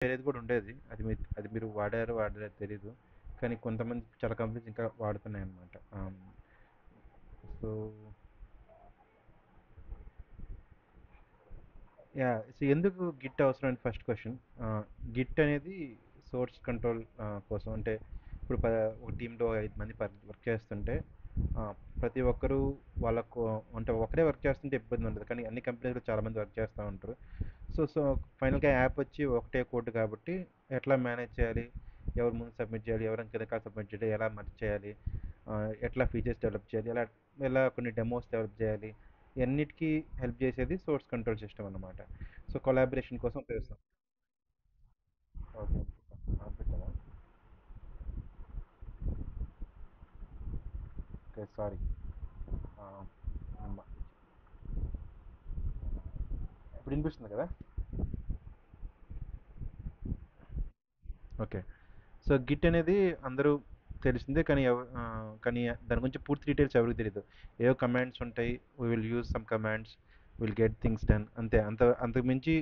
వేరేది కూడా ఉండేది. అది మీరు వాడలేదో తెలీదు. కానీ కొంతమంది చాలా కంపెనీస్ ఇంకా వాడుతున్నాయన్నమాట. So yeah! సో, ఎందుకు గిట్ అవసరం అని ఫస్ట్ క్వెషన్. గిట్ అనేది సోర్స్ కంట్రోల్ కోసం. అంటే ఇప్పుడు ఒక టీమ్‌లో 5 మంది వర్క్ చేస్తుంటే ప్రతి ఒక్కరు వాళ్ళకు అంటే ఒకరే వర్క్ చేస్తుంటే ఇబ్బంది ఉండదు. కానీ అన్ని కంపెనీస్‌లో చాలా మంది వర్క్ చేస్తా ఉంటారు. సో, ఫైనల్‌గా యాప్ వచ్చి ఒకటే కోడ్ కాబట్టి ఎట్లా మేనేజ్ చేయాలి? ఎవరు ముందు సబ్మిట్ చేయాలి? ఎవరు వెనకాల సబ్మిట్ చేయాలి? ఎలా మర్జ్ చేయాలి? ఎట్లా ఫీచర్స్ డెవలప్ చేయాలి? ఎలా ఎలా కొన్ని డెమోస్ డెవలప్ చేయాలి? ఇవన్నిటికీ హెల్ప్ చేసేది సోర్స్ కంట్రోల్ సిస్టమ్ అన్నమాట. సో, కొలాబరేషన్ కోసం ఉపయోగిస్తాం. ఓకే. పెట్టారా? Okay, sorry. ఇప్పుడు వినిపిస్తుంది కదా? ఓకే. సో, గిట్ అనేది అందరూ తెలిసిందే, కానీ కానీ దాని గురించి పూర్తి డీటెయిల్స్ ఎవరికి తెలియదు. ఏవో కమాండ్స్ ఉంటాయి. We will use some commands, will get things done, అంతే. అంతకు మించి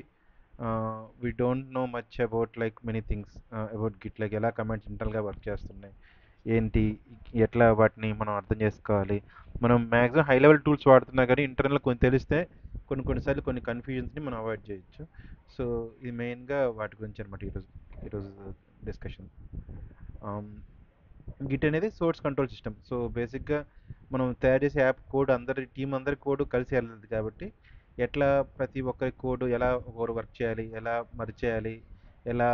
we don't know much about like many things about Git. Like ఎలా కమాండ్స్ ఇంటర్నల్గా వర్క్ చేస్తున్నాయి, ఏంటి, ఎట్లా వాటిని మనం అర్థం చేసుకోవాలి. మనం మ్యాక్సిమం హై లెవెల్ టూల్స్ వాడుతున్నా కానీ ఇంటర్నల్ కొన్ని తెలిస్తే కొన్నిసార్లు కొన్ని కన్ఫ్యూజన్స్ని మనం అవాయిడ్ చేయొచ్చు. సో, ఇది మెయిన్గా వాటి గురించి అనమాట ఈరోజు డిస్కషన్. గిట్ అనేది సోర్స్ కంట్రోల్ సిస్టమ్. సో బేసిక్గా మనం తయారు చేసే యాప్ కోడ్ టీం అందరి కోడ్ కలిసి వెళ్ళదు కాబట్టి ఎట్లా ప్రతి ఒక్కరి కోడ్ ఎలా ఒకరు వర్క్ చేయాలి, ఎలా మర్జ్ చేయాలి, ఎలా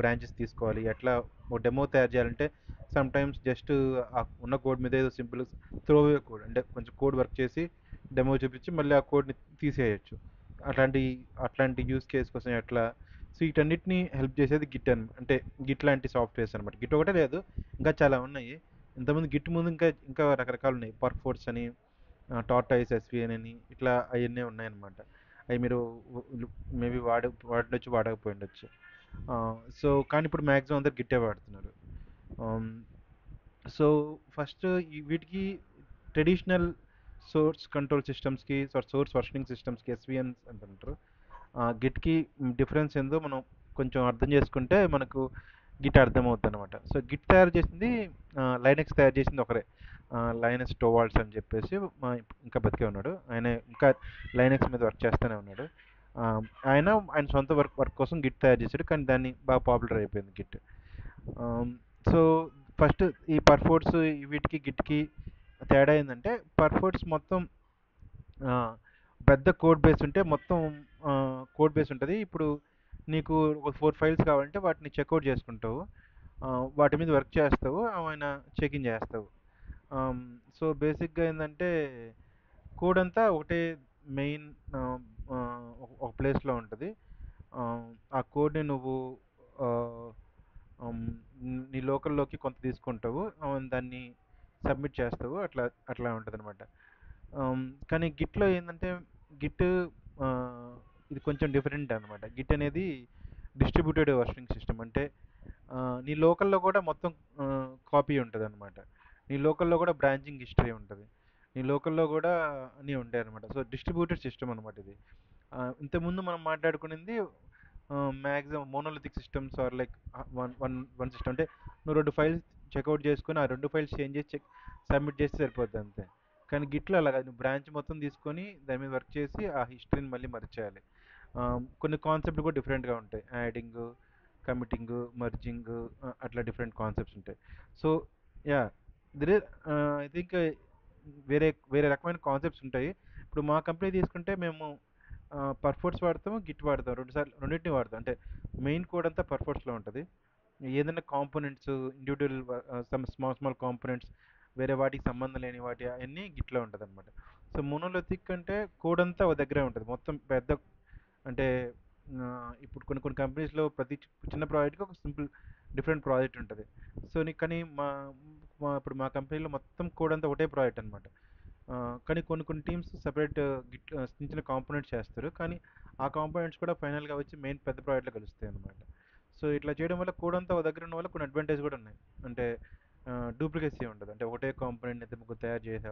బ్రాంచెస్ తీసుకోవాలి, ఎట్లా ఒక డెమో తయారు చేయాలంటే సమ్ టైమ్స్ జస్ట్ ఉన్న కోడ్ మీద ఏదో సింపుల్ త్రోవే కోడ్ అంటే కొంచెం కోడ్ వర్క్ చేసి డెమో చూపించి మళ్ళీ ఆ కోడ్ని తీసేయచ్చు. అట్లాంటి అట్లాంటి యూస్ కేస్ కోసం ఎట్లా. సో వీటన్నిటిని హెల్ప్ చేసేది గిట్ అంటే గిట్ లాంటి సాఫ్ట్వేర్స్ అనమాట. గిట్ ఒకటే లేదు, ఇంకా చాలా ఉన్నాయి. ఇంతకుముందు గిట్ ముందు ఇంకా ఇంకా రకరకాలు ఉన్నాయి. పర్ఫోర్స్ అని, టార్టైస్ ఎస్విఎన్ అని, ఇట్లా అవన్నీ ఉన్నాయన్నమాట. అవి మీరు మేబీ వాడొచ్చు, వాడకపోయి ఉండొచ్చు. సో కానీ ఇప్పుడు మ్యాక్సిమం అందరు గిట్టే వాడుతున్నారు. సో ఫస్ట్ వీటికి ట్రెడిషనల్ సోర్స్ కంట్రోల్ సిస్టమ్స్కి, సోర్స్ వర్షనింగ్ సిస్టమ్స్కి, ఎస్విఎన్స్ అంటుంటారు. గిట్కి డిఫరెన్స్ ఏందో మనం కొంచెం అర్థం చేసుకుంటే మనకు గిట్ అర్థమవుతుంది అనమాట. సో గిట్ తయారు చేసింది లైనెక్స్ తయారు చేసింది ఒకరే, లైనస్ టోవాల్డ్స్ అని చెప్పేసి. ఇంకా బతికే ఉన్నాడు ఆయన, ఇంకా లైనెక్స్ మీద వర్క్ చేస్తూనే ఉన్నాడు. ఆ, ఆయన సొంత వర్క్ కోసం గిట్ తయారు చేశాడు, కానీ దాన్ని బాగా పాపులర్ అయిపోయింది గిట్. సో ఫస్ట్ ఈ పర్ఫోర్స్ వీటికి గిట్కి తేడా ఏంటంటే, పర్ఫోర్స్ మొత్తం ఆ, పెద్ద కోడ్ బేస్ ఉంటే మొత్తం కోడ్ బేస్ ఉంటుంది. ఇప్పుడు నీకు ఒక 4 ఫైల్స్ కావాలంటే వాటిని చెక్అవుట్ చేసుకుంటావు, ఆ, వాటి మీద వర్క్ చేస్తావు, ఆయన చెక్ ఇన్ చేస్తావు. సో బేసిక్గా ఏంటంటే కోడ్ అంతా ఒకటే మెయిన్ ఒక ప్లేస్లో ఉంటుంది. ఆ కోడ్ని నువ్వు ఆ, నీ లోకల్లోకి కొంత తీసుకుంటావు, దాన్ని సబ్మిట్ చేస్తావు, అట్లా అట్లా ఉంటుంది అనమాట. కానీ గిట్లో ఏంటంటే గిట్ ఇది కొంచెం డిఫరెంట్ అనమాట. గిట్ అనేది డిస్ట్రిబ్యూటెడ్ వర్షనింగ్ సిస్టమ్. అంటే నీ లోకల్లో కూడా మొత్తం కాపీ ఉంటుంది అనమాట. నీ లోకల్లో కూడా బ్రాంచింగ్ హిస్టరీ ఉంటుంది. నీ లోకల్లో కూడా అన్నీ ఉంటాయి అనమాట. సో డిస్ట్రిబ్యూటెడ్ సిస్టమ్ అనమాట ఇది. ఇంతకుముందు మనం మాట్లాడుకునేది maximum monolithic systems are like one one one system. అంటే నువ్వు 2 ఫైల్స్ చెక్అవుట్ చేసుకొని ఆ 2 ఫైల్స్ చేంజ్ చేసి సబ్మిట్ చేస్తే సరిపోద్ది అంతే. కానీ గిట్లో అలా కాదు, నువ్వు బ్రాంచ్ మొత్తం తీసుకొని దాని మీద వర్క్ చేసి ఆ హిస్టరీని మళ్ళీ మర్చేయాలి. కొన్ని కాన్సెప్ట్ కూడా డిఫరెంట్గా ఉంటాయి. యాడింగ్, కమిటింగ్, మర్జింగ్, అట్లా డిఫరెంట్ కాన్సెప్ట్స్ ఉంటాయి. సో యా, దిర్ ఐ థింక్ వేరే వేరే రకమైన కాన్సెప్ట్స్ ఉంటాయి. ఇప్పుడు మా కంపెనీ తీసుకుంటే మేము పర్ఫోర్స్ వాడతాము, గిట్ వాడతాం, రెండింటిని వాడతాం. అంటే మెయిన్ కోడ్ అంతా పర్ఫోర్స్లో ఉంటుంది. ఏదైనా components, individual some small small components, వేరే వాటికి సంబంధం లేని వాటి అన్నీ గిట్లో ఉంటుంది అనమాట. సో మోనోలిథిక్ అంటే కోడ్ అంతా ఒక దగ్గరే ఉంటుంది మొత్తం పెద్ద. అంటే ఇప్పుడు కొన్ని కొన్ని కంపెనీస్లో ప్రతి చిన్న ప్రాజెక్ట్కి ఒక సింపుల్ డిఫరెంట్ ప్రాజెక్ట్ ఉంటుంది. సో నీకు కానీ ఇప్పుడు మా కంపెనీలో మొత్తం కోడ్ అంతా ఒకటే ప్రాజెక్ట్ అనమాట. కానీ కొన్ని కొన్ని టీమ్స్ సెపరేట్ గిట్ చిన్న చిన్న కాంపోనెంట్స్ చేస్తారు, కానీ ఆ కాంపోనెంట్స్ కూడా ఫైనల్గా వచ్చి మెయిన్ పెద్ద ప్రాజెక్ట్లో కలుస్తాయి అనమాట. సో ఇట్లా చేయడం వల్ల కోడ్ అంతా ఒక దగ్గర ఉన్న వల్ల కొన్ని అడ్వాంటేజ్ కూడా ఉన్నాయి. అంటే డూప్లికేసీ ఉండదు. అంటే ఒకటే కాంపోనెంట్ అయితే ముగ్గురు తయారు చేసే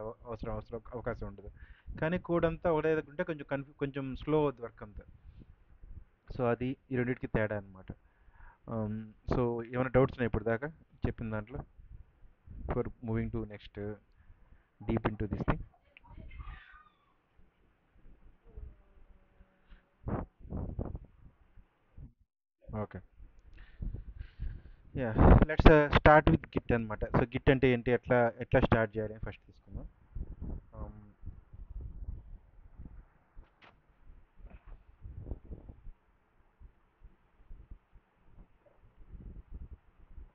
అవకాశం ఉండదు. కానీ కోడ్ అంతా ఒకటే దగ్గర ఉంటే కొంచెం కొంచెం స్లో అవుతుంది వర్క్ అంతా. సో అది ఈ రెండింటికి తేడా అనమాట. సో ఏమైనా డౌట్స్ ఉన్నాయి ఇప్పుడు దాకా చెప్పిన దాంట్లో for moving to next deep in to this thing? Okay. Yeah, let's start with Git అనమాట. సో గిట్ అంటే ఏంటి, ఎట్లా ఎట్లా స్టార్ట్ చేయాలి అని ఫస్ట్ తీసుకుందాం.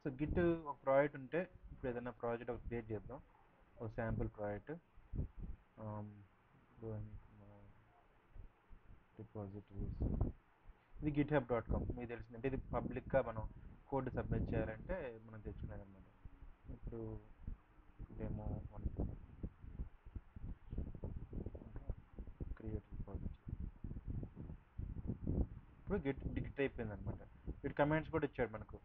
సో గిట్ ఒక ప్రాజెక్ట్ ఉంటే, ఇప్పుడు ఏదైనా ప్రాజెక్ట్ ఒక క్రియేట్ చేద్దాం, ఒక శాంపుల్ ప్రాజెక్ట్. రిపాజిటరీస్, ఇది github.com, మీకు తెలిసిందంటే ఇది పబ్లిక్గా మనం కోడ్ సబ్మిట్ చేయాలంటే మనం తెచ్చుకునేది అనమాట. ఇప్పుడు డెమో వన్ క్రియేట్ రిపాజిటరీ, ఇప్పుడు గిట్ అయిపోయింది అనమాట. వీటి కమాండ్స్ కూడా ఇచ్చాడు మనకు,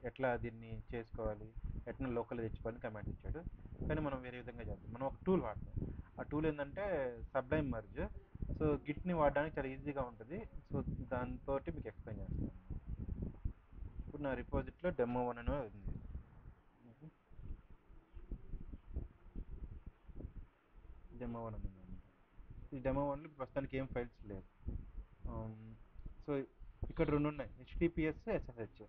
ఎట్లా దీన్ని చేసుకోవాలి, ఎట్లా లోకల్ తెచ్చుకోవాలని కమాండ్స్ ఇచ్చాడు. కానీ మనం వేరే విధంగా చేద్దాం. మనం ఒక టూల్ వాడతాం. ఆ టూల్ ఏంటంటే సబ్లైమ్ మర్జ్. సో గిట్ని వాడడానికి చాలా ఈజీగా ఉంటుంది. సో దాంతో మీకు ఎక్స్ప్లెయిన్ చేస్తాను. ఇప్పుడు నా రిపాజిట్లో డెమో వన్ అని ఉంది. డెమో వన్ అని ఉంది. ఈ డెమో వన్లో ప్రస్తుతానికి ఏం ఫైల్స్ లేవు. సో ఇక్కడ రెండు ఉన్నాయి, హెచ్టిపిఎస్, ఎస్ఎస్హెచ్.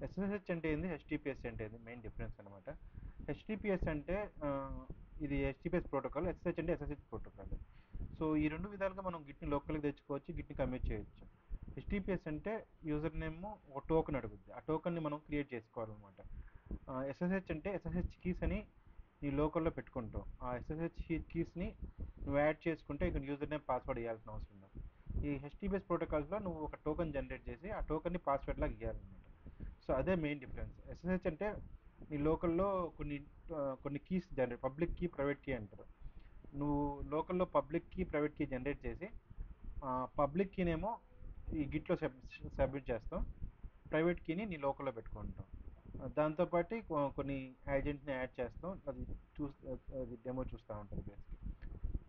ఎస్ఎస్హెచ్ అంటే ఏంది, హెచ్టిపిఎస్ అంటే ఏంది, మెయిన్ డిఫరెన్స్ అనమాట. హెచ్టిపిఎస్ అంటే ఇది హెచ్టిపిఎస్ ప్రోటోకాల్, ఎస్ఎస్హెచ్ అంటే ఎస్ఎస్హెచ్ ప్రోటోకాల్. సో ఈ రెండు విధాలుగా మనం గిట్ని లోకల్కి తెచ్చుకోవచ్చు, గిట్ని కమిట్ చేయొచ్చు. హెచ్టిపిఎస్ అంటే యూజర్ నేమ్ ఒక టోకెన్ అడుగుద్ది, ఆ టోకెన్ని మనం క్రియేట్ చేసుకోవాలన్నమాట. ఎస్ఎస్హెచ్ అంటే ఎస్ఎస్హెచ్ కీస్ అని నీ లోకల్లో పెట్టుకుంటావు. ఆ ఎస్ఎస్హెచ్ కీస్ని నువ్వు యాడ్ చేసుకుంటే ఇక యూజర్ నేమ్ పాస్వర్డ్ ఇవ్వాల్సిన అవసరం లేదు. ఈ హెచ్టిపిఎస్ ప్రోటోకాల్స్లో నువ్వు ఒక టోకెన్ జనరేట్ చేసి ఆ టోకెన్ని పాస్వర్డ్ లాగా ఇవ్వాలన్నమాట. సో అదే మెయిన్ డిఫరెన్స్. ఎస్ఎస్హెచ్ అంటే నీ లోకల్లో కొన్ని కొన్ని keys generate, public key, private key అంటారు. నువ్వు లోకల్లో public key, private key generate చేసి పబ్లిక్ కీనేమో ఈ గిట్లో సబ్మిట్ చేస్తాం, ప్రైవేట్ కీని నీ లోకల్లో పెట్టుకుంటాం. దాంతోపాటు కొన్ని ఏజెంట్ని యాడ్ చేస్తాం, అది అది డెమో చూస్తూ ఉంటుంది బేసిక్.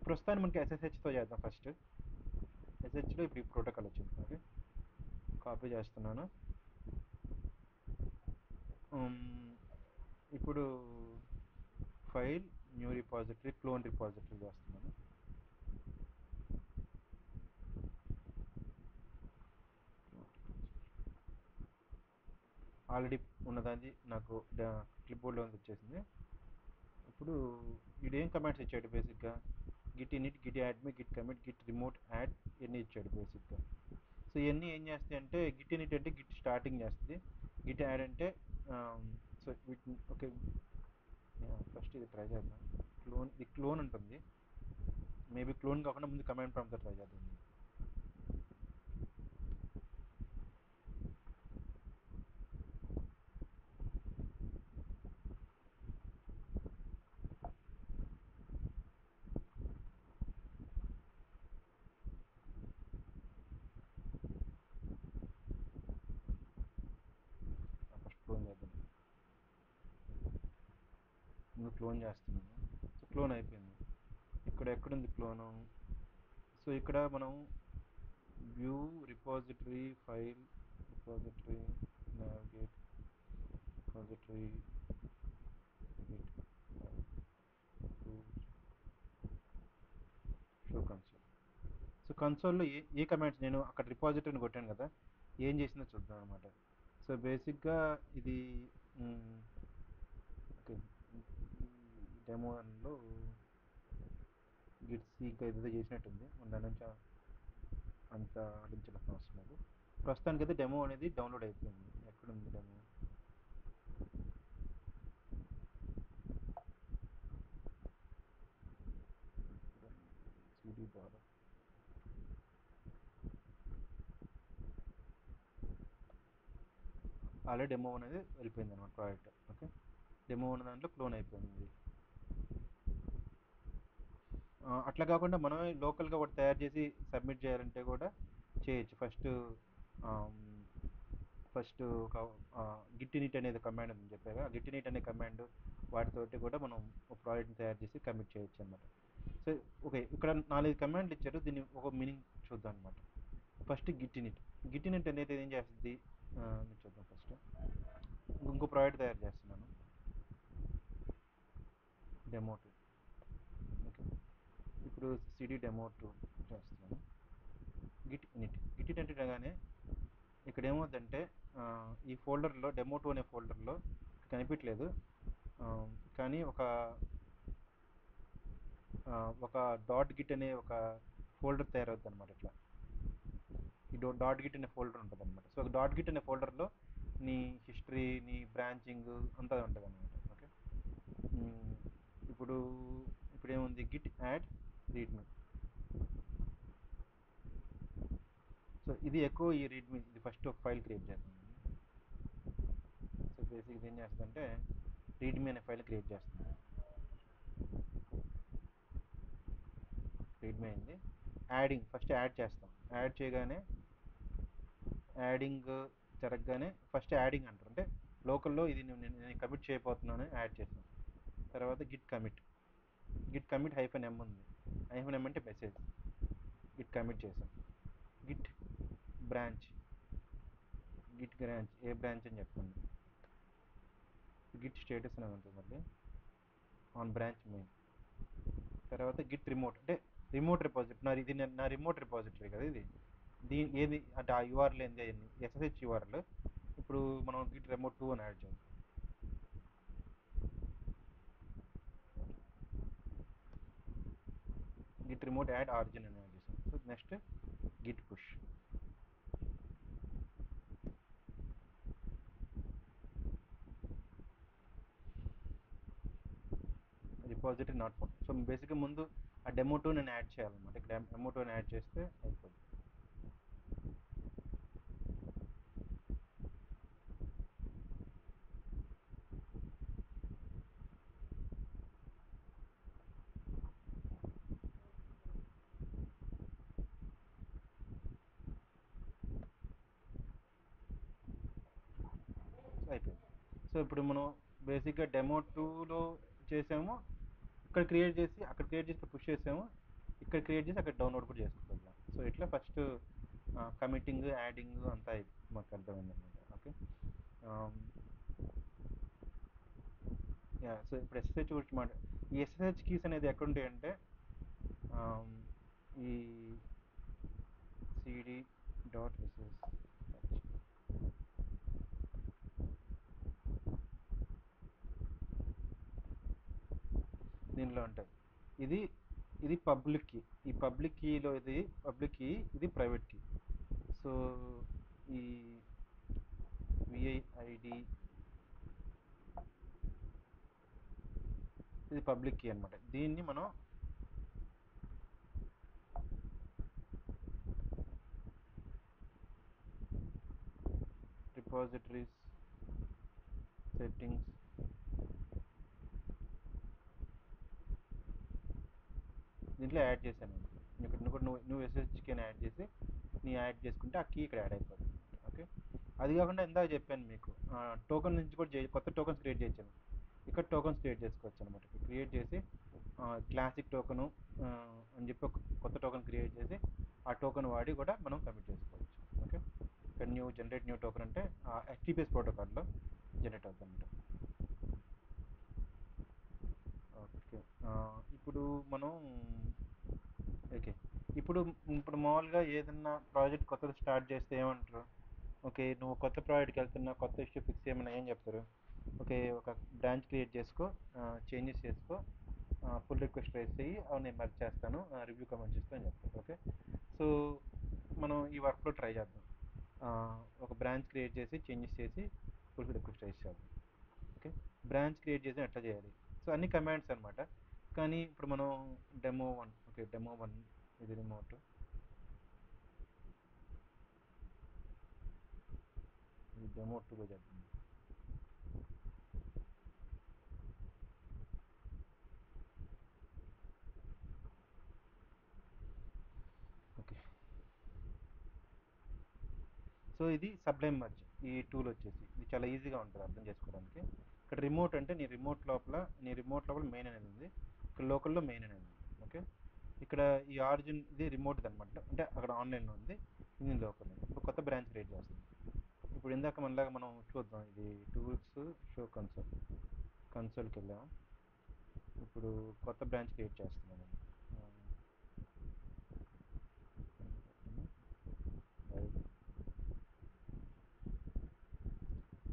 ప్రస్తుతానికి మనకి ఎస్ఎస్హెచ్తో చేద్దాం ఫస్ట్. ఎస్హెచ్లో ఇప్పుడు ఈ ప్రోటోకాల్ వచ్చింది. ఓకే, కాపీ చేస్తున్నాను. ఇప్పుడు file, new repository, clone repository చేస్తున్నాను. ఆల్రెడీ ఉన్నదాన్ని నాకు క్లిప్ బోర్డ్లో వచ్చేసింది. ఇప్పుడు వీడు ఏం కమాండ్స్ ఇచ్చాడు బేసిక్గా, గిట్ ఇనిట్, గిట్ యాడ్మి, git commit, git remote, add ఇవన్నీ ఇచ్చాడు బేసిక్గా. సో ఇవన్నీ ఏం చేస్తాయి అంటే, గిట్ ఇనిట్ అంటే గిట్ స్టార్టింగ్ చేస్తుంది, గిట్ యాడ్ అంటే సో వీటిని ఓకే. ఫస్ట్ ఇది ట్రై చేద్దాం. ఇది క్లోన్ ఉంటుంది, మేబీ క్లోన్ కాకుండా ముందు కమాండ్ ప్రాంప్ట్తో ట్రై చేద్దాం. ఫస్ట్ క్లోన్ చేద్దాం. ముందు క్లోన్ చేస్తున్నాను. సో క్లోన్ అయిపోయింది. ఇక్కడ ఎక్కడుంది క్లోను? సో ఇక్కడ మనం view repository, file, repository, navigate, repository, git, show console. So కన్సోల్లో ఏ కమాండ్స్, నేను అక్కడ రిపాజిటరీని కొట్టాను కదా, ఏం చేసిందో చూద్దాం అనమాట. సో బేసిక్గా ఇది ఓకే, డెమోలో గిట్స్ ఇంకా ఏదో చేసినట్టుంది, దాని నుంచి అంత ఆడించాల్సిన అవసరం లేదు. ప్రస్తుతానికి అయితే డెమో అనేది డౌన్లోడ్ అయిపోయింది. ఎక్కడుంది డెమో? సిడి ద్వారా ఆల్రెడీ డెమో అనేది వెళ్ళిపోయింది అనమాట ప్రాజెక్ట్. ఓకే, డెమో ఉన్న దాంట్లో క్లోన్ అయిపోయింది. అట్లా కాకుండా మనమే లోకల్గా ఒకటి తయారు చేసి సబ్మిట్ చేయాలంటే కూడా చేయొచ్చు. ఫస్ట్ ఒక గిట్ ఇనిట్ అనేది కమాండ్ ఉంది చెప్పాగా, గిట్ ఇనిట్ అనే కమాండ్ వాటితోటి కూడా మనం ఒక ప్రాజెక్ట్ని తయారు చేసి కమిట్ చేయొచ్చు అనమాట. సో ఓకే, ఇక్కడ 4 కమాండ్లు ఇచ్చారు, దీన్ని ఒక మీనింగ్ చూద్దాం అనమాట. First Git init. Git in it అనేది ఏం చేస్తుంది మీరు చూద్దాం ఫస్ట్. ఇంకో ప్రాజెక్ట్ తయారు చేస్తున్నాను, డెమో టూ. ఓకే, ఇప్పుడు సిడి డెమో టూ చేస్తున్నాను. గిట్ ఇనిట్ అనగానే ఇక్కడ ఏమవుతుందంటే ఈ ఫోల్డర్లో డెమో టూ అనే ఫోల్డర్లో కనిపించలేదు, కానీ ఒక డాట్ గిట్ అనే ఒక ఫోల్డర్ తయారవుతుంది అనమాట. ఇట్లా ఈ డాట్ గిట్ అనే ఫోల్డర్ ఉంటుంది అనమాట. సో డాట్ గిట్ అనే ఫోల్డర్లో నీ హిస్టరీ, నీ బ్రాంచింగ్ అంతా ఉంటుంది అనమాట. ఓకే, ఉమ్, ఇప్పుడు ఇప్పుడు ఏముంది, గిట్ యాడ్ రీడ్మీ. సో ఇది ఎక్కువ ఈ రీడ్మీ, ఇది ఫస్ట్ ఒక ఫైల్ క్రియేట్ చేస్తుంది. సో బేసిక్ ఇది ఏం చేస్తుందంటే రీడ్మీ అనే ఫైల్ క్రియేట్ చేస్తుంది. రీడ్మీ అయింది. యాడింగ్ ఫస్ట్ యాడ్ చేస్తాం. యాడ్ చేయగానే యాడింగ్ జరగగానే ఫస్ట్ యాడింగ్ అంటారు, అంటే లోకల్లో ఇది నేను కమిట్ చేయబోతున్నాను యాడ్ చేసాను. తర్వాత గిట్ కమిట్ హైఫన్ ఎమ్ ఉంది. హైఫన్ ఎమ్ అంటే మెసేజ్, గిట్ కమిట్ చేసాం. గిట్ బ్రాంచ్, ఏ బ్రాంచ్ అని చెప్పండి. గిట్ స్టేటస్ అని ఉంటుంది మళ్ళీ, ఆన్ బ్రాంచ్ మెయిన్. తర్వాత గిట్ రిమోట్, అంటే రిమోట్ రిపాజిటరీ. ఇది నా రిమోట్ రిపాజిటరీ కదా ఇది. ఏది అంటే ఆ యూఆర్ఎల్ ఏంది, ఎస్ఎస్హెచ్ యూఆర్ఎల్. ఇప్పుడు మనం గిట్ రిమోట్ టూ అని యాడ్ చేద్దాం. గిట్ రిమోట్ యాడ్ ఆరిజిన్ అని యాడ్ చేసాం. So next Git push. Repository not found. So బేసిక్గా ముందు ఆ డెమో టూ నేను యాడ్ చేయాలన్నమాట. ఇక్కడ డెమో టూ యాడ్ చేస్తే అయిపోతుంది. అయిపోయింది. సో ఇప్పుడు మనం బేసిక్గా డెమో టూలో చేసాము, అక్కడ క్రియేట్ చేసి పుష్ చేసాము, ఇక్కడ క్రియేట్ చేసి అక్కడ డౌన్లోడ్ కూడా చేసుకుంటున్నాం. సో ఇట్లా ఫస్ట్ కమిటింగ్, యాడింగ్ అంతా మాకు అర్థమైంది అనమాట. Okay, yeah. సో ఇప్పుడు ఎస్ఎస్హెచ్ గురించి ఈ ఎస్ఎస్హెచ్ కీస్ అనేది ఎక్కడ ఉంటాయంటే ఈ సిడి డాట్ ఎస్ఎస్హెచ్ దీనిలో ఉంటాయి. ఇది ఇది పబ్లిక్ కీ. ఈ పబ్లిక్ కీలో ఇది పబ్లిక్ కీ, ఇది ప్రైవేట్ కీ. సో ఈ విఐఐడి ఇది పబ్లిక్ కీ అనమాట. దీన్ని మనం రిపాజిటరీస్ సెట్టింగ్స్ దీంట్లో యాడ్ చేశాను. ఇక్కడ నువ్వు ఎస్ఎస్హెచ్కి యాడ్ చేసి యాడ్ చేసుకుంటే ఆ కీ ఇక్కడ యాడ్ అయిపోతుంది. ఓకే, అది కాకుండా ఇందాక చెప్పాను మీకు టోకన్ నుంచి కూడా కొత్త టోకన్స్ క్రియేట్ చేయించాను. ఇక్కడ టోకన్స్ క్రియేట్ చేసుకోవచ్చు అనమాట. క్రియేట్ చేసి క్లాసిక్ టోకను అని చెప్పి ఒక కొత్త టోకన్ క్రియేట్ చేసి ఆ టోకన్ వాడి కూడా మనం కమిట్ చేసుకోవచ్చు. ఓకే, ఇక్కడ జనరేట్ న్యూ టోకన్ అంటే హెచ్టిపిఎస్ ప్రోటోకాల్లో జనరేట్ అవుతుంది అనమాట. ఓకే, ఇప్పుడు మనం ఓకే ఇప్పుడు ఇప్పుడు మామూలుగా ఏదన్నా ప్రాజెక్ట్ కొత్తది స్టార్ట్ చేస్తే ఏమంటారు? ఓకే, నువ్వు కొత్త ప్రాజెక్ట్కి వెళ్తున్నా, కొత్త ఇష్యూ ఫిక్స్ చేయమన్నా ఏం చెప్తారు? ఓకే, ఒక బ్రాంచ్ క్రియేట్ చేసుకో, చేంజెస్ చేసుకో, పుల్ రిక్వెస్ట్ రైజ్ చేయి, నేను మర్చి చేస్తాను, రివ్యూ కమెంట్ చేస్తాను అని చెప్తారు. ఓకే, సో మనం ఈ వర్క్లో ట్రై చేద్దాం. ఆ, ఒక బ్రాంచ్ క్రియేట్ చేసి చేంజెస్ చేసి పుల్ రిక్వెస్ట్ రైజ్ చేద్దాం. ఓకే, బ్రాంచ్ క్రియేట్ చేసి ఎట్లా చేయాలి? సో అన్ని కమాండ్స్ అనమాట. కానీ ఇప్పుడు మనం demo one, okay demo one ఇది రిమోట్, ఇది డెమో టూలో చేద్దాం. ఓకే, సో ఇది సబ్లైమ్ మర్జ్. ఈ టూల్ వచ్చేసి ఇది చాలా ఈజీగా ఉంటుంది అర్థం చేసుకోవడానికి. ఇక్కడ రిమోట్ అంటే నీ రిమోట్ లోపల మెయిన్ అనేది ఉంది, ఇక్కడ లోకల్లో మెయిన్ అనేది ఉంది. ఓకే, ఇక్కడ ఈ ఆరిజిన్ ఇది రిమోట్ అనమాట, అంటే అక్కడ ఆన్లైన్లో ఉంది. ఇది లోకల్. ఇప్పుడు కొత్త బ్రాంచ్ క్రియేట్ చేస్తాం. ఇప్పుడు ఇందాక మనలాగా మనం చూద్దాం, ఇది టూల్స్, షో కన్సోల్కి వెళ్ళాం. ఇప్పుడు కొత్త బ్రాంచ్ క్రియేట్ చేస్తున్నాను.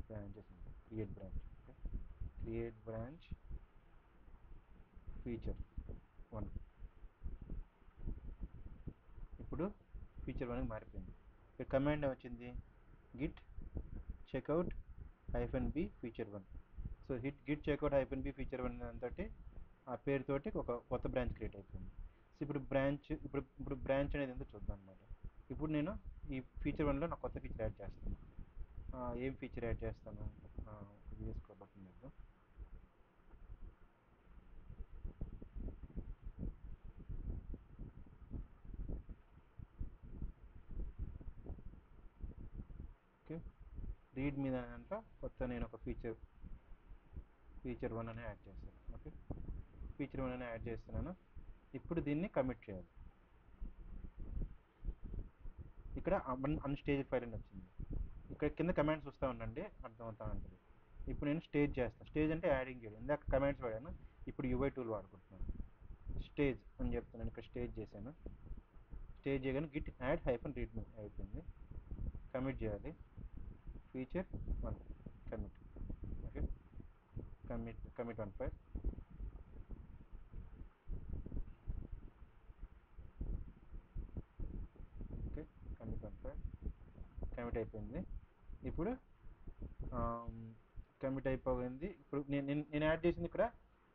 Branches, create branch. Create branch feature 1. ఇప్పుడు ఫీచర్ 1 మారిపోయింది. ఇక్కడ కమాండ్ వచ్చింది git checkout -b feature 1. So git checkout -b feature 1 అంతటి ఆ పేరుతోటి ఒక కొత్త బ్రాంచ్ క్రియేట్ అయిపోయింది. సో ఇప్పుడు బ్రాంచ్ అనేది ఎంతో చూద్దాం అనమాట. ఇప్పుడు నేను ఈ ఫీచర్ 1లో నా కొత్త ఫీచర్ యాడ్ చేస్తాను. ఏం ఫీచర్ యాడ్ చేస్తాను? వేసుకోబోతుంది. ఓకే, రీడ్ మీద దాంట్లో కొత్త నేను ఒక ఫీచర్ 1 అని యాడ్ చేస్తాను. ఓకే, ఫీచర్ 1 అని యాడ్ చేస్తున్నాను. ఇప్పుడు దీన్ని కమిట్ చేయాలి. ఇక్కడ అన్స్టేజ్ ఫైల్ అని వచ్చింది. ఇక్కడ కింద కమాండ్స్ వస్తూ ఉండండి, అర్థమవుతూ ఉంటుంది. ఇప్పుడు నేను స్టేజ్ చేస్తాను. స్టేజ్ అంటే యాడింగ్ చేయడం. ఇందాక కమాండ్స్ వాడాను, ఇప్పుడు UI టూల్ వాడుకుంటున్నాను. స్టేజ్ అని చెప్తున్నాను. ఇక్కడ స్టేజ్ చేశాను. స్టేజ్ చేయగానే గిట్ యాడ్ -read me అయిపోయింది. కమిట్ చేయాలి. Feature 1 commit. Okay, commit 1 file. Okay, commit 1 file commit అయిపోయింది. ఇప్పుడు కమిట్ అయిపోయింది. ఇప్పుడు నేను యాడ్ చేసింది ఇక్కడ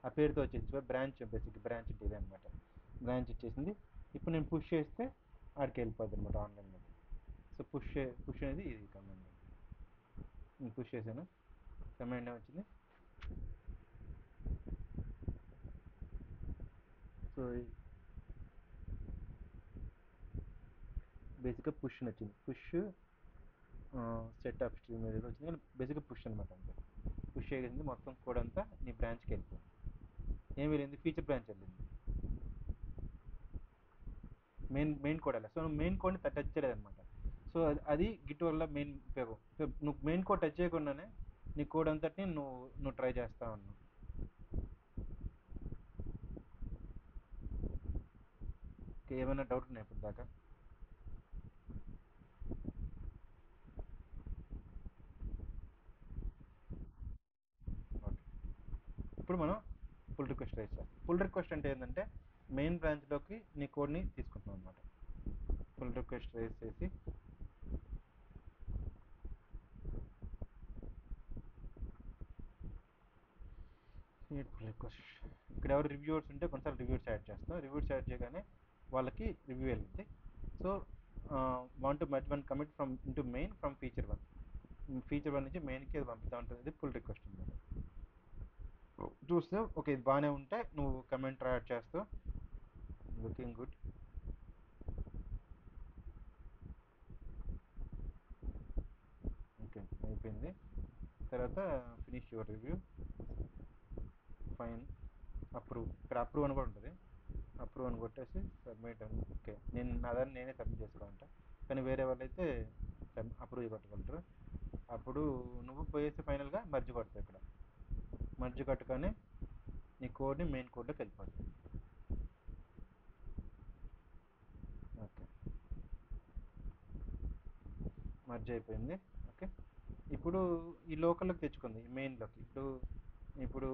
ఆ పేరుతో వచ్చేసి బ్రాంచ్, బేసిక్ బ్రాంచ్ అంటే ఇదే అనమాట. బ్రాంచ్ ఇచ్చేసింది. ఇప్పుడు నేను పుష్ చేస్తే ఆడికి వెళ్ళిపోద్ది అనమాట, ఆన్లైన్లో. సో పుష్ అనేది ఇది కమాండ్. నేను పుష్ చేశాను, కమాండ్ వచ్చింది. సో బేసిక్గా పుష్ వచ్చింది. పుష్ సెట్ అప్ స్ట్రీమ్ ఏదో వచ్చింది, కానీ బేసిక్గా పుష్ అనమాట. అంతే పుష్ చేసింది. మొత్తం కోడ్ అంతా నీ బ్రాంచ్కి వెళ్ళిపోయింది. ఏం వెళ్ళింది? ఫీచర్ బ్రాంచ్ వెళ్ళింది. మెయిన్ కోడ్ అలా. సో నువ్వు మెయిన్ కోడ్ని టచ్ చేయలేదు అనమాట. సో అది గిట్ వల్ల మెయిన్ ఉపయోగం. సో నువ్వు మెయిన్ కోడ్ టచ్ చేయకుండానే నీ కోడ్ అంతటిని నువ్వు ట్రై చేస్తా ఉన్నావు. ఏమైనా డౌట్ ఉన్నాయి ఇప్పుడు దాకా? ఓకే, ఇప్పుడు మనం పుల్ రిక్వెస్ట్ రైజ్ చేస్తాం. పుల్ రిక్వెస్ట్ అంటే ఏంటంటే మెయిన్ బ్రాంచ్లోకి నీ కోడ్ని తీసుకుంటున్నాం అనమాట. పుల్ రిక్వెస్ట్ రైజ్ చేసి పుల్ రిక్వెస్ట్, ఇక్కడ ఎవరు రివ్యూవర్స్ ఉంటే కొన్నిసార్లు రివ్యూవర్స్ యాడ్ చేస్తాం. రివ్యూవర్స్ యాడ్ చేయగానే వాళ్ళకి రివ్యూ వెళ్తుంది. So want to merge 1 commit from into main from feature 1. Feature 1 నుంచి మెయిన్కి అది పంపిస్తూ ఉంటుంది. ఇది పుల్ రిక్వెస్ట్ అనమాట. చూస్తే ఓకే, ఇది బాగానే ఉంటే నువ్వు కమెంట్ యాడ్ చేస్తావు. Looking good. ఓకే, అయిపోయింది. తర్వాత finish your review, fine, approve. ఇక్కడ అప్రూవ్ అని కూడా ఉంటుంది. అప్రూవ్ అని కొట్టేసి సబ్మిట్ అని. ఓకే, నేనే సబ్మిట్ చేసుకోవాలంట, కానీ వేరే వాళ్ళు అయితే అప్రూవ్ కొట్టగలరు. అప్పుడు నువ్వు పోయేసి ఫైనల్గా మర్జ్ కొడతావు. ఇక్కడ మర్జ్ కట్టుకొని నీ కోడ్ని మెయిన్ కోడ్లోకి వెళ్ళిపోతుంది. ఓకే, మర్జ్ అయిపోయింది. ఓకే, ఇప్పుడు ఈ లోకల్లోకి తెచ్చుకుంది, ఈ మెయిన్లోకి. ఇప్పుడు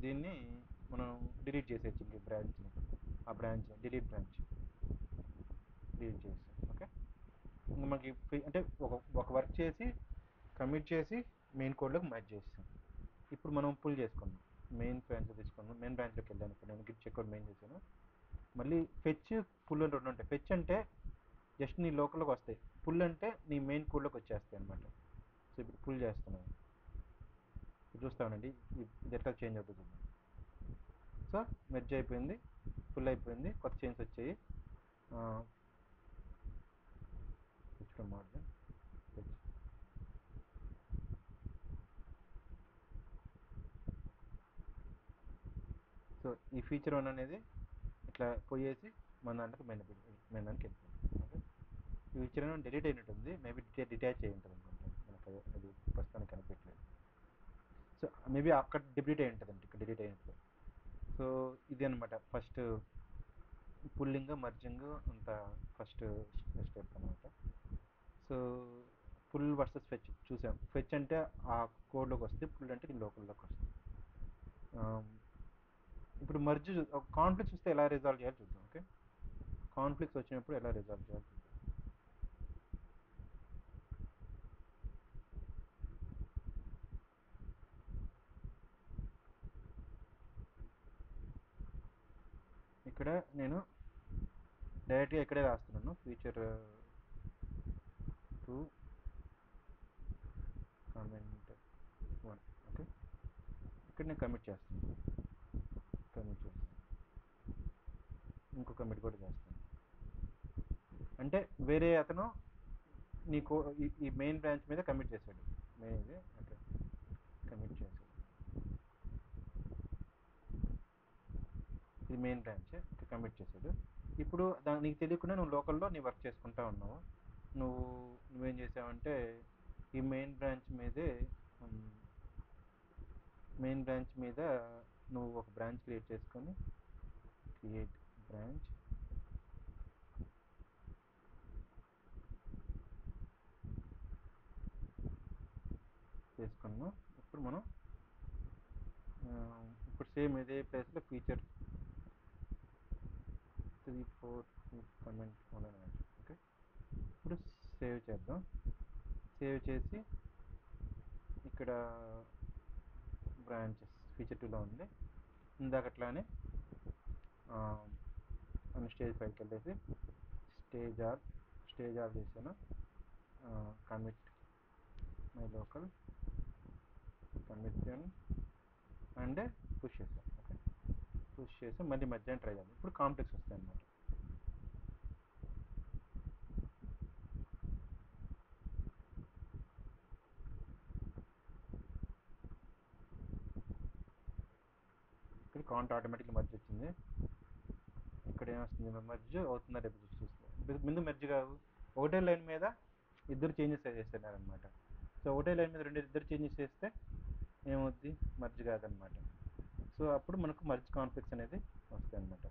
దీన్ని మనం డిలీట్ చేసేయచ్చు. ఇంక బ్రాంచ్ని, ఆ బ్రాంచ్ డిలీట్ చేసాం. ఓకే, ఇంకా మనకి అంటే ఒక వర్క్ చేసి కమిట్ చేసి మెయిన్ కోడ్లోకి మ్యాచ్ చేసాం. ఇప్పుడు మనం పుల్ చేసుకున్నాం. మెయిన్ బ్రాంచ్లో తెచ్చుకున్నాం. మెయిన్ బ్రాంచ్లోకి వెళ్ళాను. ఇప్పుడు నేను గిట్ చెక్అవుట్ మెయిన్ చేశాను. మళ్ళీ ఫెచ్, పుల్ అని 2 ఉంటాయి. ఫెచ్ అంటే జస్ట్ నీ లోకల్లోకి వస్తాయి. పుల్ అంటే నీ మెయిన్ కోడ్లోకి వచ్చేస్తాయి అనమాట. సో ఇప్పుడు పుల్ చేస్తున్నాను. చూస్తా ఉండండి ఇది ఎట్లా చేంజ్ అవుతుంది. సో మెర్జ్ అయిపోయింది, ఫుల్ అయిపోయింది, కొత్త చేంజ్ వచ్చాయి. మోడల్ సో ఈ ఫీచర్ 1 అనేది ఇట్లా పోయేసి మన దాంట్లోకి మెయిన్ దానికి వెళ్ళిపోయింది. ఓకే, ఫ్యూచర్ అని డిలీట్ అయినట్టుంది, మేబీ డిటాచ్ అయి ఉంటుంది అనుకుంటాను, మనకు అది ప్రస్తుతానికి కనిపించలేదు. సో మేబీ అక్కడ డిలీట్ అయి ఉంటుందండి, ఇక్కడ డిలీట్ అయినట్లు. సో ఇది అనమాట ఫస్ట్ పుల్లింగ్ మర్జింగ్ అంత ఫస్ట్ స్టెప్ అనమాట. సో పుల్ వర్సెస్ ఫెచ్ చూసాం. ఫెచ్ అంటే ఆ కోడ్లోకి వస్తే, పుల్ అంటే లోకల్లోకి వస్తుంది. ఇప్పుడు మర్జ్ కాన్ఫ్లిక్ట్స్ వస్తే ఎలా రిజాల్వ్ చేయాలి చూద్దాం. ఓకే, కాన్ఫ్లిక్ట్స్ వచ్చినప్పుడు ఎలా రిజాల్వ్ చేయాలి చూద్దాం. ఇక్కడ నేను డైరెక్ట్గా ఇక్కడే రాస్తున్నాను, ఫ్యూచర్ టు కమెంట్ 1. ఓకే, ఇక్కడ నేను కమిట్ చేస్తాను, కమిట్ చేస్తాను, ఇంకో కమిట్ కూడా చేస్తాను. అంటే వేరే అతను నీకు ఈ మెయిన్ బ్రాంచ్ మీద కమిట్ చేశాడు, మెయిన్ ఇది. ఓకే, కమిట్ చేశాడు, ఇది మెయిన్ బ్రాంచ్. ఓకే, కమిట్ చేశాడు. ఇప్పుడు నీకు తెలియకుండా నువ్వు లోకల్లో నీ వర్క్ చేసుకుంటా ఉన్నావు. నువ్వేం చేసావంటే ఈ మెయిన్ బ్రాంచ్ మీద నువ్వు ఒక బ్రాంచ్ క్రియేట్ చేసుకొని, క్రియేట్ బ్రాంచ్ చేసుకున్నాం. ఇప్పుడు సేమ్ ఇదే ప్లేస్లో ఫీచర్ 3, 4 కమెంట్ అని. ఓకే, ఇప్పుడు సేవ్ చేద్దాం. సేవ్ చేసి ఇక్కడ బ్రాంచెస్ ఫీచర్ 2లో ఉంది, ఇందాకట్లానే అని స్టేజ్ ఫైల్కి వెళ్ళేసి స్టేజ్ ఆర్ చేశాను. Commit my local commit and push చేశాను. ఓకే, పుష్ చేసి మళ్ళీ మధ్యాహ్నం ట్రై చేయాలి. ఇప్పుడు కాంప్లెక్స్ వస్తాయి అన్నమాట. ఇక్కడ కౌంట్ ఆటోమేటిక్గా మర్జ్ వచ్చింది. ఇక్కడ ఏమొస్తుంది, మర్జ్ అవుతుందా రేపు చూస్తుంది. ముందు మర్జ్ కావు, ఒకటే లైన్ మీద ఇద్దరు చేంజెస్ చేస్తున్నారనమాట. సో ఒకటే లైన్ మీద ఇద్దరు చేంజెస్ చేస్తే ఏమవుద్ది, మర్జ్ కాదనమాట. సో అప్పుడు మనకు మర్జ్ కాన్ఫ్లిక్ట్స్ అనేది వస్తాయి అనమాట.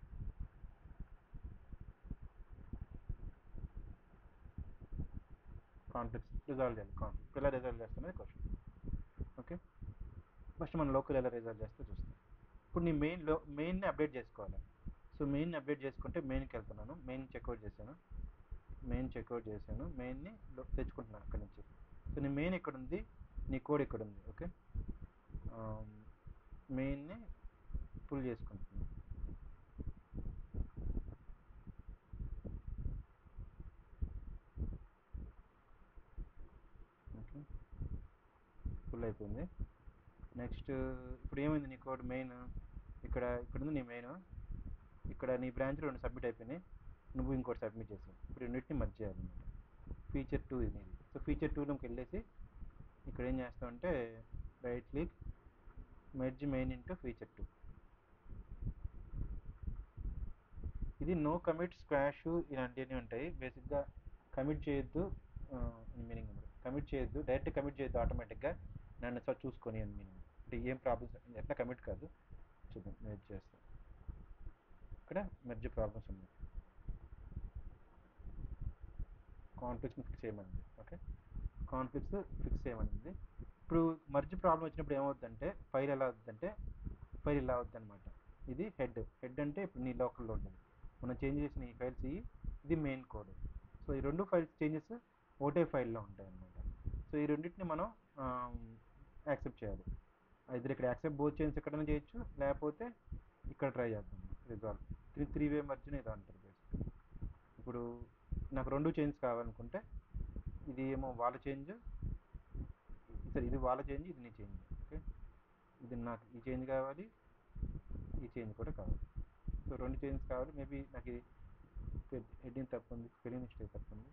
కాన్ఫ్లిక్ట్స్ రిజాల్వ్ చేయాలి. కాన్ఫ్లిక్ట్ ఎలా రిజాల్వ్ చేస్తామనేది క్వశ్చన్. ఓకే, ఫస్ట్ మనం లోకల్ ఎలా రిజాల్వ్ చేస్తే చూస్తాం. ఇప్పుడు నీ మెయిన్ని అప్డేట్ చేసుకోవాలి. సో మెయిన్ని అప్డేట్ చేసుకుంటే మెయిన్కి వెళ్తున్నాను, మెయిన్ చెక్అవుట్ చేశాను, మెయిన్ని తెచ్చుకుంటున్నాను అక్కడి నుంచి. సో నీ మెయిన్ ఇక్కడ ఉంది, నీ కోడ్ ఇక్కడ ఉంది. ఓకే, మెయిన్ని పుల్ చేసుకుంటున్నాను. ఓకే, ఫుల్ అయిపోయింది. నెక్స్ట్ ఇప్పుడు ఏమైంది, నీ కోడ్ మెయిన్ ఇక్కడ ఉంది, నీ మెయిన్ ఇక్కడ నీ బ్రాంచ్లో 2 సబ్మిట్ అయిపోయినాయి, నువ్వు ఇంకోటి సబ్మిట్ చేసావు. ఇప్పుడు రెండింటిని మర్జ్ చేయాలన్నమాట. ఫీచర్ 2 ఇది. సో ఫీచర్ 2లోకి వెళ్ళేసి ఇక్కడ ఏం చేస్తామంటే right click, merge main into feature 2. ఇది నో కమిట్ స్క్వాష్ ఇలాంటివన్నీ ఉంటాయి. బేసిక్గా కమిట్ చేయొద్దు మీనింగ్, కమిట్ చేయొద్దు, డైరెక్ట్ కమిట్ చేయొద్దు ఆటోమేటిక్గా, నన్ను సార్ చూసుకొని అని మీనింగ్. అంటే ఏం ప్రాబ్లమ్స్ ఎట్లా కమిట్ కాదు చూద్దాం. మెర్జ్ చేస్తాం, ఇక్కడ మెర్జ్ ప్రాబ్లమ్స్ ఉన్నాయి, కాన్ఫ్లిక్ట్స్ని ఫిక్స్ చేయమనింది. ఓకే, కాన్ఫ్లిక్ట్స్ ఫిక్స్ చేయమనింది. ఇప్పుడు మర్జ్ ప్రాబ్లం వచ్చినప్పుడు ఏమవుతుందంటే ఫైల్ ఎలా అవుతుందంటే ఫైల్ ఇలా అవుతుంది అనమాట. ఇది హెడ్ అంటే ఇప్పుడు నీ లోకల్లో ఉంటుంది, మనం చేంజ్ చేసిన ఈ ఫైల్స్ ఇది మెయిన్ కోడ్. సో ఈ రెండు ఫైల్స్ చేంజెస్ ఒకటే ఫైల్లో ఉంటాయి అన్నమాట. సో ఈ రెండింటిని మనం యాక్సెప్ట్ చేయాలి. ఇద్దరు ఇక్కడ యాక్సెప్ట్ బోత్ చేంజెస్ ఎక్కడైనా చేయొచ్చు, లేకపోతే ఇక్కడ ట్రై చేద్దాం రిజాల్వ్. 3 వే మర్జ్ని ఇది అంటారు బేసిక్. ఇప్పుడు నాకు 2 చేంజెస్ కావాలనుకుంటే, ఇది ఏమో వాళ్ళ చేంజ్, సరే ఇది వాళ్ళ చేంజ్, ఇది నీ చేంజ్. ఓకే, ఇది నాకు ఈ చేంజ్ కావాలి, ఈ చేంజ్ కూడా కావాలి. సో 2 చేంజెస్ కావాలి. మేబీ నాకు ఇది హెడ్డింగ్ తప్పు ఉంది, స్పెల్లింగ్ మిస్టేక్ తప్పు ఉంది.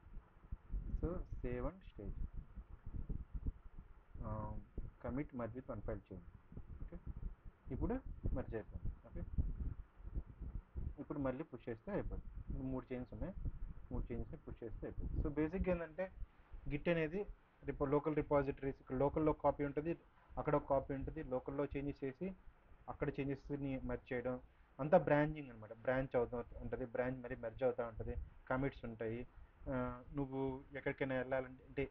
So save and stage commit merge with 1 file change. Okay, ఇప్పుడు మర్జ్ అయిపోయింది. ఓకే, ఇప్పుడు మళ్ళీ పుష్ చేస్తే అయిపోతుంది. 3 చేంజెస్ ఉన్నాయి. మూడు చేంజెస్ని పుష్ చేస్తే అయిపోతుంది. సో బేసిక్గా ఏంటంటే గిట్ అనేది లోకల్ రిపాజిటరీస్, ఇక్కడ లోకల్లో కాపీ ఉంటుంది, అక్కడ ఒక కాపీ ఉంటుంది, లోకల్లో చేంజెస్ చేసి అక్కడ చేంజెస్ని మెర్జ్ చేయడం, అంతా బ్రాంచింగ్ అనమాట. బ్రాంచ్ అవుతూ ఉంటుంది, బ్రాంచ్ మరి మెర్జ్ అవుతూ ఉంటుంది, కమిట్స్ ఉంటాయి. ఆ, నువ్వు ఎక్కడికైనా వెళ్ళాలంటే అంటే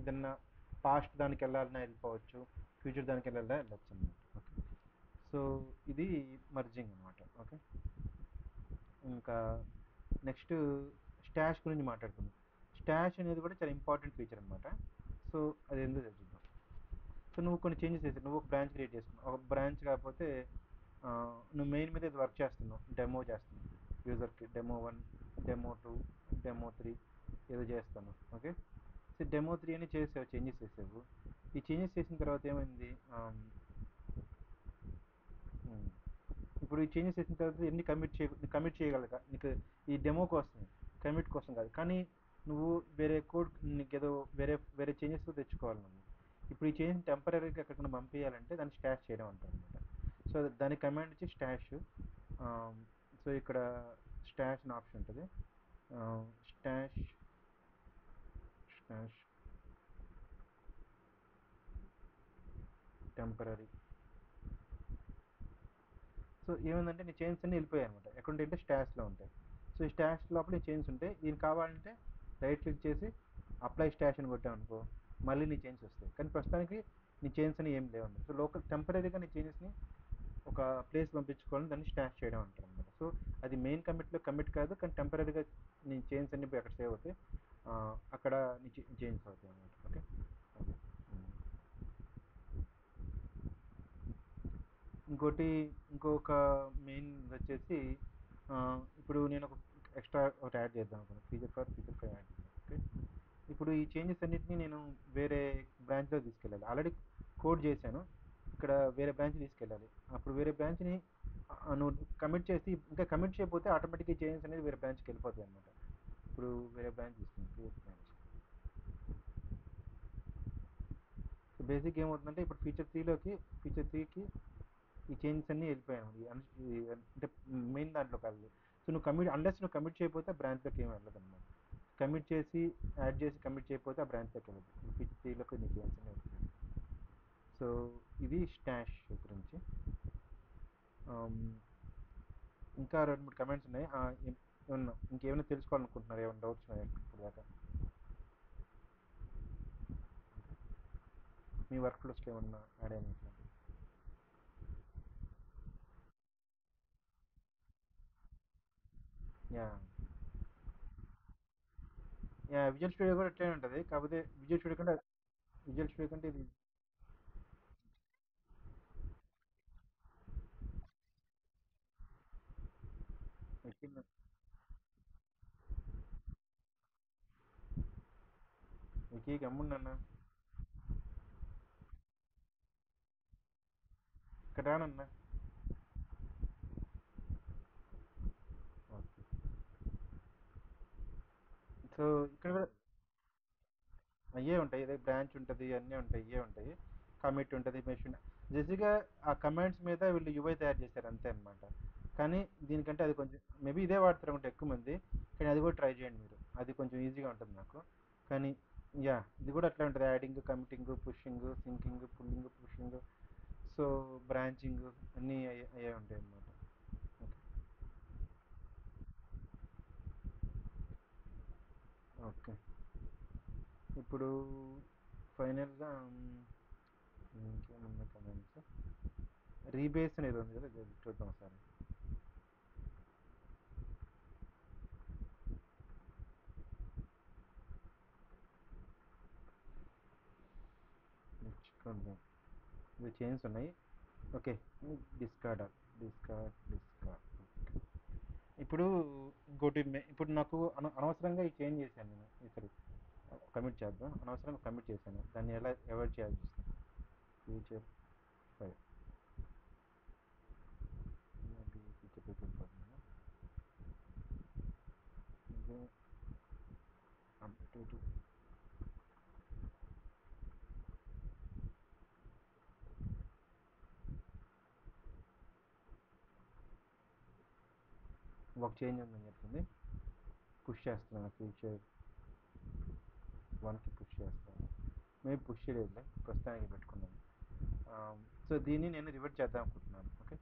ఏదన్నా పాస్ట్ దానికి వెళ్ళాలన్నా వెళ్ళిపోవచ్చు, ఫ్యూచర్ దానికి వెళ్ళాలన్నా వెళ్ళచ్చు అనమాట. ఓకే, సో ఇది మర్జింగ్ అనమాట. ఓకే, ఇంకా నెక్స్ట్ స్టాష్ గురించి మాట్లాడుకుందాం. స్టాష్ అనేది కూడా చాలా ఇంపార్టెంట్ ఫీచర్ అనమాట. సో అది ఎందుకు తెలుసుకుందాం. సో నువ్వు కొన్ని చేంజెస్ చేసావు, నువ్వు ఒక బ్రాంచ్ క్రియేట్ చేసుకున్నావు. ఒక బ్రాంచ్ కాకపోతే ఆ, నువ్వు మెయిన్ మీద ఇది వర్క్ చేస్తున్నావు, డెమో చేస్తున్నావు యూజర్కి. డెమో 1, డెమో 2, డెమో 3 ఏదో చేస్తాను. ఓకే, సో డెమో 3 అని చేసావు, చేంజెస్ చేసావు. ఈ చేంజెస్ చేసిన తర్వాత ఏమైంది, ఉమ్, ఇప్పుడు ఈ చేంజెస్ చేసిన తర్వాత ఎన్ని కమిట్ చేయగలగా నీకు ఈ డెమో కోసం, కమిట్ కోసం కాదు. కానీ నువ్వు వేరే కోడ్, నీకు ఏదో వేరే వేరే చేంజెస్ తెచ్చుకోవాలి నువ్వు. ఇప్పుడు ఈ చేంజ్ టెంపరీగా ఎక్కడికైనా పంపించాలంటే దాన్ని స్టాష్ చేయడం అంటారు అనమాట. సో దాని కమాండ్ వచ్చి స్టాష్. సో ఇక్కడ స్టాష్ అనే ఆప్షన్ ఉంటుంది. Stash stash temporary. సో ఏమైందంటే నీ చైన్స్ అన్నీ వెళ్ళిపోయాయి అనమాట. ఎక్కడుంటే స్టాష్లో ఉంటాయి. సో ఈ స్టాష్ లోపల నీ చైన్స్ ఉంటాయి. దీనికి కావాలంటే రైట్ క్లిక్ చేసి అప్లై స్టాష్ అని కొట్టావు అనుకో, మళ్ళీ నీ చైన్స్ వస్తాయి. కానీ ప్రస్తుతానికి నీ చైన్స్ అని ఏం లేవు. సో లోకల్ టెంపరీగా నీ చేంజెస్ని ఒక ప్లేస్ పంపించుకోవాలని దాన్ని స్టాష్ చేయడం అంటారు అనమాట. సో అది మెయిన్ కమిట్లో కమిట్ కాదు, కానీ టెంపరీగా నీ చైన్స్ అన్ని పోయి అక్కడ సేవ్ అవుతాయి. అక్కడ నీ చైన్స్ అవుతాయి అనమాట. ఓకే, అది. ఇంకోటి, ఇంకొక మెయిన్ వచ్చేసి ఆ, ఇప్పుడు నేను ఒక ఎక్స్ట్రా ఒకటి యాడ్ చేద్దాం అనుకున్నాను, ఫీచర్ ఫర్ యాడ్ చేద్దాం. ఓకే, ఇప్పుడు ఈ చేంజెస్ అన్నిటిని నేను వేరే బ్రాంచ్లో తీసుకెళ్ళాలి. ఆల్రెడీ కోడ్ చేశాను, ఇక్కడ వేరే బ్రాంచ్ తీసుకెళ్ళాలి. అప్పుడు వేరే బ్రాంచ్ని నువ్వు కమిట్ చేసి, ఇంకా కమిట్ చేయకపోతే ఆటోమేటిక్గా చేంజెస్ అనేది వేరే బ్రాంచ్కి వెళ్ళిపోతాయి అనమాట. ఇప్పుడు వేరే బ్రాంచ్ తీసుకుంది, క్రియేట్ బ్రాంచ్. సో బేసిక్ ఏమవుతుందంటే ఇప్పుడు ఫీచర్ త్రీకి ఈ చేంజెస్ అన్నీ వెళ్ళిపోయాను. అంటే మెయిన్ దాంట్లో కాదు. సో నువ్వు నువ్వు కమిట్ చేయకపోతే ఆ బ్రాంచ్లోకి ఏమి వెళ్ళదు అనమాట. కమిట్ చేసి యాడ్ చేసి కమిట్ చేయకపోతే ఆ బ్రాంచ్లోకి వెళ్ళదు. ఫీచర్ త్రీలోకి నీ చేంజెస్ అన్నీ వస్తాయి. సో ఇది స్టాష్ గురించి. ఆమ్, ఇంకా రెండు మూడు కమెంట్స్ ఉన్నాయి. ఏమన్నా ఇంకేమైనా తెలుసుకోవాలనుకుంటున్నారు, ఏమైనా డౌట్స్ ఉన్నాయి ఇప్పుడు దాకా మీ వర్క్ ఫ్లోస్కి ఏమన్నా యాడ్ అయినా ఇట్లా? యా, యా, విజువల్ స్టూడియో కూడా ఇట్లనే ఉంటుంది. కాకపోతే విజువల్ స్టూడియో కంటే ఇది వికీ. వికీ గమ్ముండన్న, ఇక్కడ రానన్నా. ఓకే, సో ఇక్కడ కూడా అయ్యే ఉంటాయి. ఇదే బ్రాంచ్ ఉంటుంది, అన్నీ ఉంటాయి, ఇవే ఉంటాయి. కమిట్ ఉంటుంది, మెషిన్. జెసిగా ఆ కమాండ్స్ మీద వీళ్ళు యూఐ తయారు చేశారు అంతే అనమాట. కానీ దీనికంటే అది కొంచెం మేబీ ఇదే వాడతారు అనుకుంటే ఎక్కువ మంది. కానీ అది కూడా ట్రై చేయండి మీరు, అది కొంచెం ఈజీగా ఉంటుంది నాకు. కానీ యా, ఇది కూడా అట్లా ఉంటుంది. Adding, committing, pushing, sinking, pulling, pushing, so branching అన్నీ అయ్యే ఉంటాయి అన్నమాట. Okay, okay. ఇప్పుడు ఫైనల్గా ఇంకేమన్నా కమెంట్స్, రీబేస్ అనేది ఉంది కదా, అది చూద్దాం ఒకసారి. చూద్దాం, ఇవి చేంజ్ ఉన్నాయి. Okay, discard discard. ఇప్పుడు ఇంకోటి ఇప్పుడు నాకు అనవసరంగా ఈ చేంజ్ చేశాను నేను. సరే, కమిట్ చేద్దాం. అనవసరంగా కమిట్ చేశాను, దాన్ని ఎలా అవాయిడ్ చేయాల్సి వస్తుంది. ఫ్యూచర్ 5 ఫ్యూచర్ వెళ్ళిపోతున్నాను. ఇది అప్డేట్ ఒక చేంజ్ ఉందని చెప్తుంది. పుష్ చేస్తున్నాను ఫ్యూచర్ వన్కి పుష్ చేస్తాను. మేము పుష్ చేయలేదులే, ప్రస్తుతానికి పెట్టుకున్నాను. సో దీన్ని నేను రివర్ట్ చేద్దాం అనుకుంటున్నాను. ఓకే,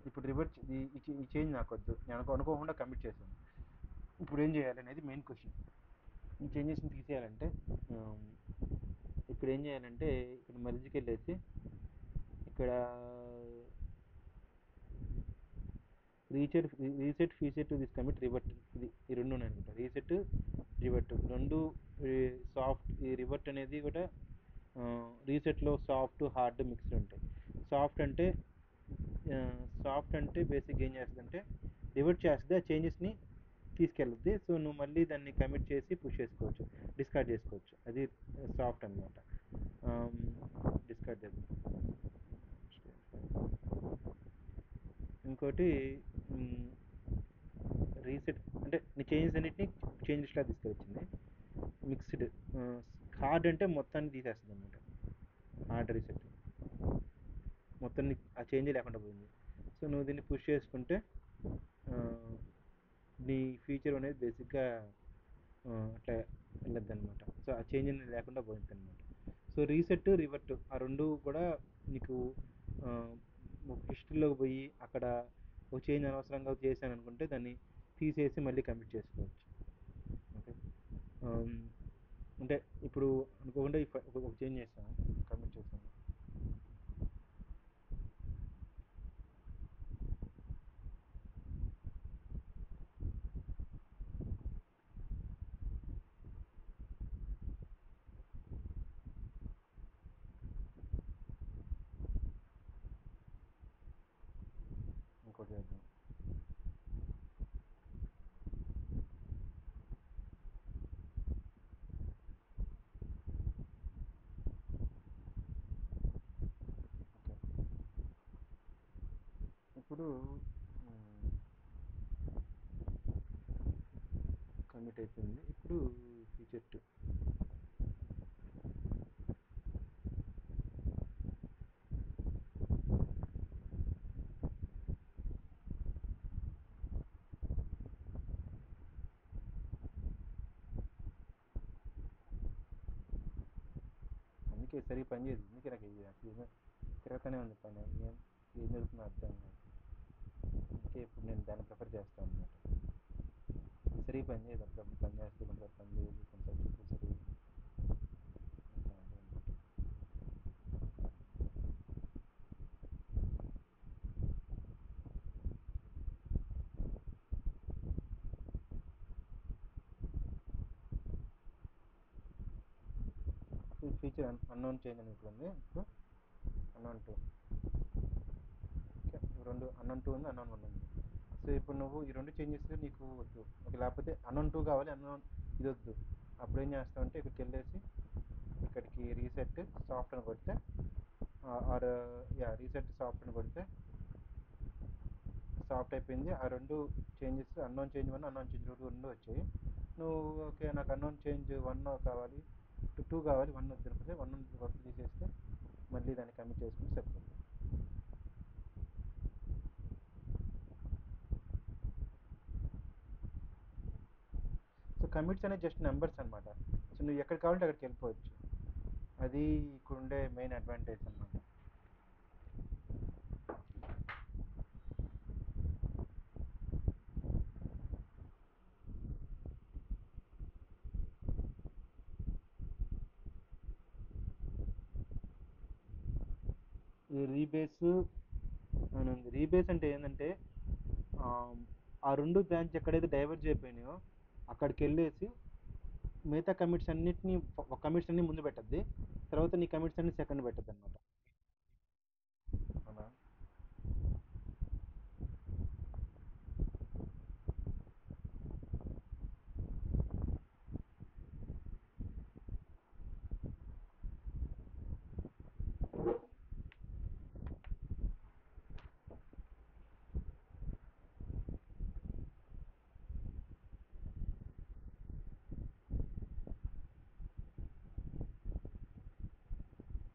ఇప్పుడు రివర్ట్ ఈ చేంజ్ నాకు వద్దు, నేను అనుకోకుండా కమిట్ చేశాను. ఇప్పుడు ఏం చేయాలి అనేది మెయిన్ క్వశ్చన్. ఈ చేంజెస్ని తీసేయాలంటే ఆమ్, ఇప్పుడు ఏం చేయాలంటే ఇక్కడ మర్జికి వెళ్ళేసి ఇక్కడ reset reset reset to this commit revert, ఇది ఈ రెండు ఉన్నాయి అనుకుంటా. రీసెట్ రివర్ట్ రెండు సాఫ్ట్. ఈ రివర్ట్ అనేది కూడా రీసెట్లో సాఫ్ట్ హార్డ్ మిక్స్డ్ ఉంటాయి. సాఫ్ట్ అంటే సాఫ్ట్ అంటే బేసిక్ ఏం చేస్తుందంటే రివర్ట్ చేస్తుంది, ఆ చేంజెస్ని తీసుకెళ్ళుద్ది. సో నువ్వు మళ్ళీ దాన్ని కమిట్ చేసి పుష్ చేసుకోవచ్చు, డిస్కార్డ్ చేసుకోవచ్చు. అది సాఫ్ట్ అనమాట. డిస్కార్డ్ చేద్దాం. ఇంకోటి రీసెట్ అంటే నీ చేంజెస్ అన్నిటిని చేంజెస్లా తీసుకొచ్చింది. మిక్స్డ్ హార్డ్ అంటే మొత్తాన్ని తీసేస్తుంది అనమాట. హార్డ్ రీసెట్ మొత్తం ఆ చేంజ్ లేకుండా పోయింది. సో నువ్వు దీన్ని పుష్ చేసుకుంటే ఆ, నీ ఫీచర్ అనేది బేసిక్గా అట్లా వెళ్ళద్దు అనమాట. సో ఆ చేంజ్ అనేది లేకుండా పోయింది అనమాట. సో రీసెట్ రివర్ట్ ఆ రెండు కూడా నీకు హిస్టరీలోకి పోయి అక్కడ ఒక చేంజ్ అనవసరంగా చేశాను అనుకుంటే దాన్ని తీసేసి మళ్ళీ కమిట్ చేసుకోవచ్చు. ఓకే, అంటే ఇప్పుడు అనుకోకుండా ఒక చేంజ్ చేస్తాను, కమిట్ చేస్తాను. ఇంకోటి చేద్దాం. ఓకే, ఇప్పుడు కమిట్ అయిపోయింది. ఇప్పుడు ఫీచర్ 2 అందుకే సరిగ్గా పని చేయదు. అందుకే నాకు ఇది తిరగతానే ఉంది పని. ఏం జరుగుతుందో అర్థం కాదు. అందుకే ఇప్పుడు నేను దాన్ని ప్రిఫర్ చేస్తాను అనమాట. సరిగ్గా పని చేయదు, అప్పుడప్పుడు పని చేస్తే కొంచెం పని చేయదు, కొంచెం సరిగ్గా అట్లా ఉంటుంది. ఫీచర్ అన్నోన్ చేంజ్ అని ఇప్పుడు ఉంది. ఇప్పుడు అన్నోన్ 2. ఓకే, రెండు అన్నోన్ 2 ఉంది, అన్నోన్ 1 ఉంది. సో ఇప్పుడు నువ్వు ఈ రెండు చేంజెస్ నీకు వద్దు, ఓకే, లేకపోతే అన్నోన్ 2 కావాలి, అన్నోన్ ఇది వద్దు. అప్పుడు ఏం చేస్తావు అంటే ఇక్కడికి వెళ్ళేసి ఇక్కడికి రీసెట్ సాఫ్ట్ అని కొడితే ఆర్ రీసెట్ సాఫ్ట్ అని కొడితే సాఫ్ట్ అయిపోయింది. ఆ రెండు changes unknown change 1 unknown change 2 రెండు వచ్చాయి. నువ్వు ఓకే నాకు అన్నోన్ చేంజ్ 1 కావాలి, 2 కావాలి, 1 వద్దు అనుకుంటే 1 వర్క్ తీసేస్తే మళ్ళీ దాన్ని కమిట్ చేసుకుంటే సరిపోతుంది. సో కమిట్స్ అనేది జస్ట్ నెంబర్స్ అనమాట. సో నువ్వు ఎక్కడ కావాలంటే అక్కడికి వెళ్ళిపోవచ్చు. అది ఇక్కడ ఉండే మెయిన్ అడ్వాంటేజ్ అనమాట. ఈ రీబేస్ అవునండి. రీబేస్ అంటే ఏంటంటే ఆ, ఆ రెండు బ్రాంచ్ ఎక్కడైతే డైవర్జ్ అయిపోయినాయో అక్కడికి వెళ్ళేసి మిగతా కమిట్స్ అన్నిటిని కమిట్స్ అన్ని ముందు పెట్టద్ది, తర్వాత నీ కమిట్స్ అన్ని సెకండ్ పెట్టద్ది అనమాట. అవునా?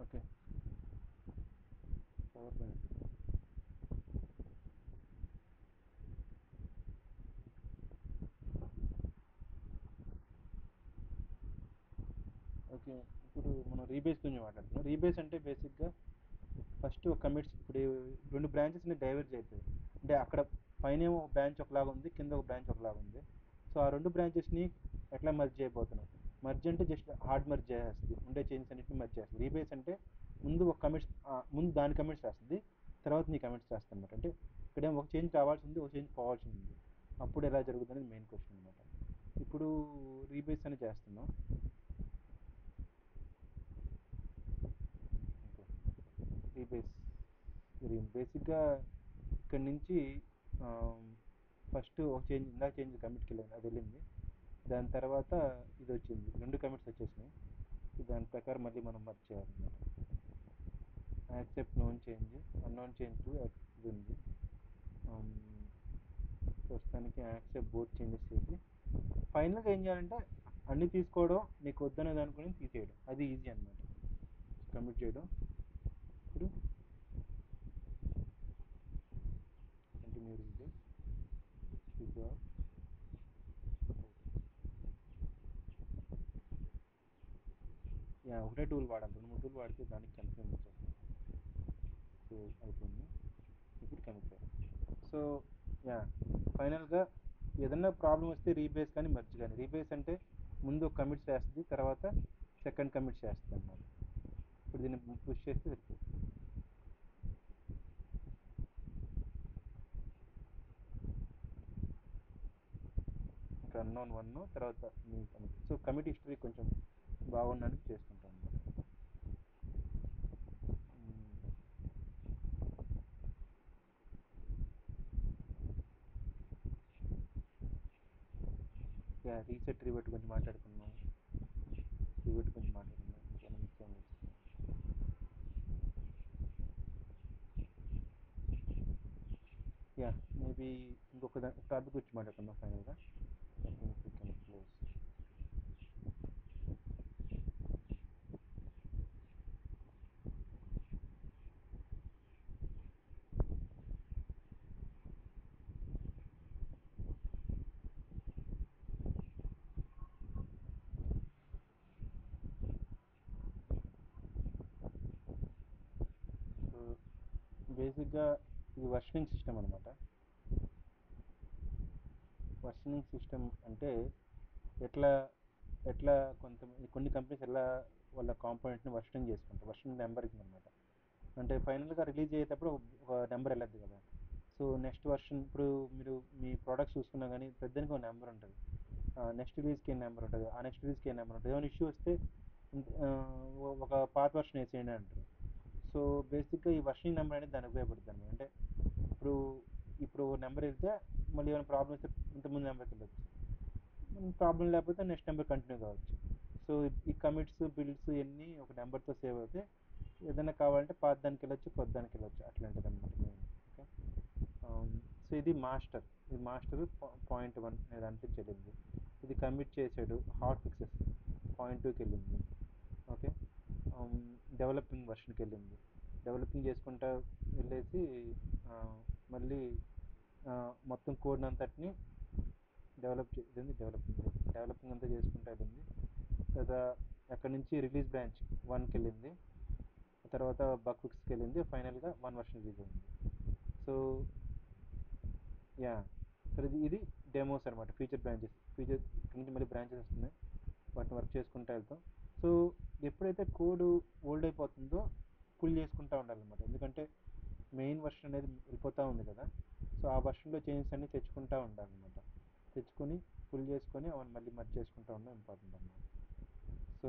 Okay, power bank. ఓకే. ఇప్పుడు మనం రీబేస్ గురించి మాట్లాడుతున్నాం. రీబేస్ అంటే బేసిక్గా ఫస్ట్ ఒక కమిట్స్ ఇప్పుడు 2 బ్రాంచెస్ని డైవర్జ్ అవుతాయి. అంటే అక్కడ పైన ఏమో ఒక బ్రాంచ్ ఒకలాగా ఉంది, కింద ఒక బ్రాంచ్ ఒకలాగా ఉంది. సో ఆ 2 బ్రాంచెస్ని ఎట్లా మర్జ్ చేయబోతున్నాం? మర్జ్ అంటే జస్ట్ హార్డ్ మర్జ్ చేసేస్తుంది, ఉండే చేంజెస్ అన్నింటిని మర్జ్ చేస్తుంది. రీబేస్ అంటే ముందు ఒక కమిట్స్, ముందు దాని కమిట్స్ రాస్తుంది, తర్వాత నీ కమిట్స్ రాస్తుంది అనమాట. అంటే ఇక్కడేమో ఒక చేంజ్ రావాల్సి ఉంది, ఒక చేంజ్ పోవాల్సి ఉంది. అప్పుడు ఎలా జరుగుతుంది అనేది మెయిన్ క్వశ్చన్ అనమాట. ఇప్పుడు రీబేస్ అని చేస్తున్నాం. రీబేస్ బేసిక్గా ఇక్కడ నుంచి ఫస్ట్ ఒక చేంజ్, ఇందాక చేంజ్ కమిట్కి వెళ్ళింది, అది వెళ్ళింది. దాని తర్వాత ఇది వచ్చింది, 2 కమిట్స్ వచ్చేసినాయి. దాని ప్రకారం మళ్ళీ మనం వర్క్ చేయాలన్నమాట. Accept known change, unknown change to ఇది ఉంది. Um, ప్రస్తుతానికి యాక్సెప్ట్ బోత్ చేంజెస్ చేసి ఫైనల్గా ఏం చేయాలంటే అన్నీ తీసుకోవడం, నీకు వద్దనేది అనుకుని తీసేయడం, అది ఈజీ అనమాట కమిట్ చేయడం. ఇప్పుడు కంటిన్యూ రీబేస్ రిజాల్వ్. యా, ఒకటే టూల్ వాడాలి, 2 3 టూల్ వాడితే దానికి కన్ఫ్యూజ్ వచ్చేస్తుంది. సో అయిపోయింది, ఇప్పుడు కమిట్ చేయాలి. సో యా, ఫైనల్గా ఏదన్నా ప్రాబ్లం వస్తే రీబేస్ కానీ మర్జ్ కానీ. రీబేస్ అంటే ముందు ఒక కమిట్స్ చేస్తుంది, తర్వాత సెకండ్ కమిట్స్ చేస్తుంది అన్నమాట. ఇప్పుడు దీన్ని పుష్ చేస్తే సరిపోతుంది. ఇంకా అన్నోన్ 1, తర్వాత మీ కమిట్. సో కమిట్ హిస్టరీ కొంచెం బాగుండడానికి చేసుకుంటాం అనమాట. యా, రీసెట్ రివర్ట్ గురించి మాట్లాడుకున్నాం. రివర్ట్ గురించి మాట్లాడుకున్నాం. ఇంకేమైనా మిస్ అయింది? యా, మేబీ ఇంకొక టాపిక్ గురించి మాట్లాడుకుందాం ఫైనల్గా. క్లోజ్. సో బేసిక్గా ఇది వర్షనింగ్ సిస్టమ్ అనమాట. వర్షనింగ్ సిస్టమ్ అంటే ఎట్లా ఎట్లా కొన్ని కంపెనీస్ ఎలా వాళ్ళ కాంపోనెంట్ని వర్షనింగ్ చేసుకుంటారు, వర్షనింగ్ నెంబరింగ్ అనమాట. అంటే ఫైనల్గా రిలీజ్ అయ్యేటప్పుడు ఒక నెంబర్ వెళ్ళద్దు కదా. సో నెక్స్ట్ వర్షన్, ఇప్పుడు మీరు మీ ప్రోడక్ట్స్ చూసుకున్నా కానీ పెద్దనికి ఒక నెంబర్ ఉంటుంది. నెక్స్ట్ రిలీజ్కి ఏం నెంబర్ ఉంటుంది, ఆ నెక్స్ట్ రిలీజ్కి ఏం నెంబర్ ఉంటుంది. ఏమైనా ఇష్యూ వస్తే ఆ, ఒక పాత వర్షన్ వేసేయండి అంటారు. సో బేసిక్గా ఈ వర్షనింగ్ నెంబర్ అనేది దానికి ఉపయోగపడుతుంది అనమాట. అంటే ఇప్పుడు ఇప్పుడు నెంబర్ వెళ్తే మళ్ళీ ఏమైనా ప్రాబ్లం వస్తే ఇంతకుముందు నెంబర్కి వెళ్ళొచ్చు, ప్రాబ్లం లేకపోతే నెక్స్ట్ నెంబర్ కంటిన్యూ కావచ్చు. సో ఈ కమిట్స్ బిల్డ్స్ ఇవన్నీ ఒక నెంబర్తో సేవ్ అవుతాయి. ఏదైనా కావాలంటే పాత దానికి వెళ్ళొచ్చు, కొత్త దానికి వెళ్ళొచ్చు, అట్లాంటిది అనమాట మెయిన్. ఓకే. సో ఇది మాస్టర్, ఇది మాస్టర్ పాయింట్ 1 అనే దానికి చెల్లింది. ఇది కమిట్ చేసాడు, హాట్ ఫిక్సెస్ పాయింట్ 2కి వెళ్ళింది. ఓకే. డెవలపింగ్ వర్షన్కి వెళ్ళింది, డెవలపింగ్ చేసుకుంటా వెళ్ళేసి ఆ, మళ్ళీ ఆ, మొత్తం కోడ్ అంతటిని డెవలపింగ్ అంతా చేసుకుంటూ వెళ్ళింది. తర్వాత అక్కడ నుంచి రిలీజ్ బ్రాంచ్ 1కి వెళ్ళింది, తర్వాత బగ్ ఫిక్స్కి వెళ్ళింది, ఫైనల్గా 1 వర్షన్ రిలీజ్ అయింది. సో యా, సో ఇది డెమోస్ అనమాట, ఫీచర్ బ్రాంచెస్. ఇక్కడ నుంచి మళ్ళీ బ్రాంచెస్ వస్తున్నాయి, వాటిని వర్క్ చేసుకుంటూ వెళ్తాం. సో ఎప్పుడైతే కోడ్ ఓల్డ్ అయిపోతుందో పుల్ చేసుకుంటూ ఉండాలన్నమాట. ఎందుకంటే మెయిన్ వర్షన్ అనేది వెళ్ళిపోతూ ఉంది కదా. సో ఆ వర్షన్లో చేంజెస్ అన్నీ తెచ్చుకుంటూ ఉండాలన్నమాట. తెచ్చుకొని పుల్ చేసుకొని అవన్నీ మళ్ళీ మర్జ్ చేసుకుంటూ ఉండడం ఇంపార్టెంట్ అన్నమాట. సో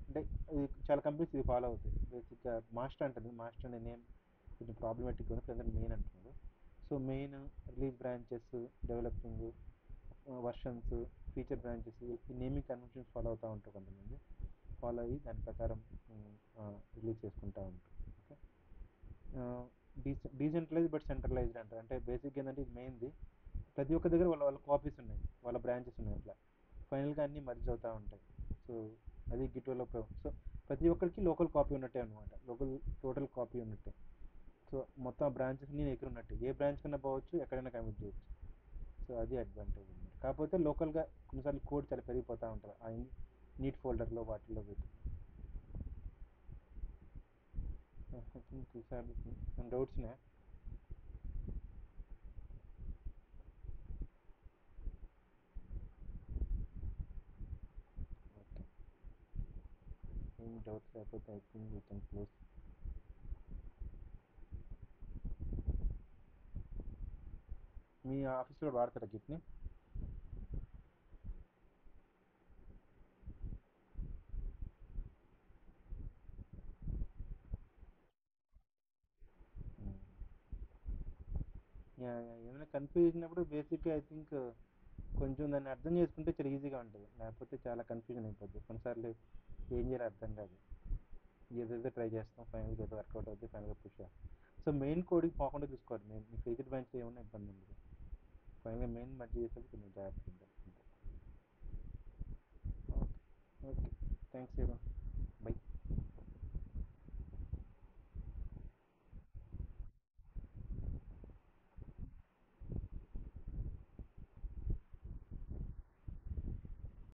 అంటే ఇది చాలా కంపెనీస్ ఇది ఫాలో అవుతాయి. బేసిక్గా మాస్టర్ అంటుంది, మాస్టర్ అనే నేమ్ కొంచెం ప్రాబ్లమాటిక్ ఉంది, ప్రజెంట్ మెయిన్ అంటున్నారు. So main, release branches, developing, versions, feature branches, ఈ నేమింగ్ కన్వెన్షన్స్ ఫాలో అవుతూ ఉంటారు కొంతమంది. ఫాలో అయ్యి దాని ప్రకారం రిలీజ్ చేసుకుంటూ ఉంటారు. ఓకే. డీసెంట్రలైజ్ బట్ సెంట్రలైజ్డ్ అంటారు. అంటే బేసిక్గా ఏంటంటే ఇది మెయిన్ది, ప్రతి ఒక్క దగ్గర వాళ్ళ వాళ్ళ కాపీస్ ఉన్నాయి, వాళ్ళ బ్రాంచెస్ ఉన్నాయి. అట్లా ఫైనల్గా అన్నీ మర్జ్ అవుతూ ఉంటాయి. సో అది గిట్ వల్ల ఉపయోగం. సో ప్రతి ఒక్కరికి లోకల్ కాపీ ఉన్నట్టే అనమాట, లోకల్ టోటల్ కాపీ ఉన్నట్టే. సో మొత్తం బ్రాంచెస్ నీ దగ్గర ఉన్నట్టు ఏ బ్రాంచ్ కన్నా పోవచ్చు, ఎక్కడైనా కమిట్ చేయొచ్చు. సో అది అడ్వాంటేజ్ అనమాట. కాకపోతే లోకల్గా కొన్నిసార్లు కోడ్ చాలా పెరిగిపోతూ ఉంటుంది, నీట్ ఫోల్డర్లో వాటిల్లో పెట్టి చూసాను. డౌట్స్ ఉన్నాయా? ఓకే, ఏం డౌట్స్ లేకపోతే I think we can close. మీ ఆఫీస్లో వాడతారా గిట్ని? ఏమైనా కన్ఫ్యూజన్ అయినప్పుడు బేసిక్గా ఐ థింక్ కొంచెం దాన్ని అర్థం చేసుకుంటే చాలా ఈజీగా ఉంటుంది, లేకపోతే చాలా కన్ఫ్యూజన్ అయిపోద్ది కొన్నిసార్లు. ఏం చేయాలి అర్థం కాదు, ఏదేదో ట్రై చేస్తాం, ఫైనల్గా ఏదో వర్కౌట్ అవుతుంది, ఫైనల్గా పుష్ చేస్తాం. సో మెయిన్ కోడింగ్ పోకుండా చూసుకోవాలి. మేము మీ ఫేజ్డ్ బ్రాంచ్లో ఏమన్నా ఇబ్బంది ఉండదు, ఫైనల్గా మెయిన్ మర్చి చేసేప్పుడు కొంచెం జాగ్రత్తగా ఉంటుంది. Okay, okay, thanks.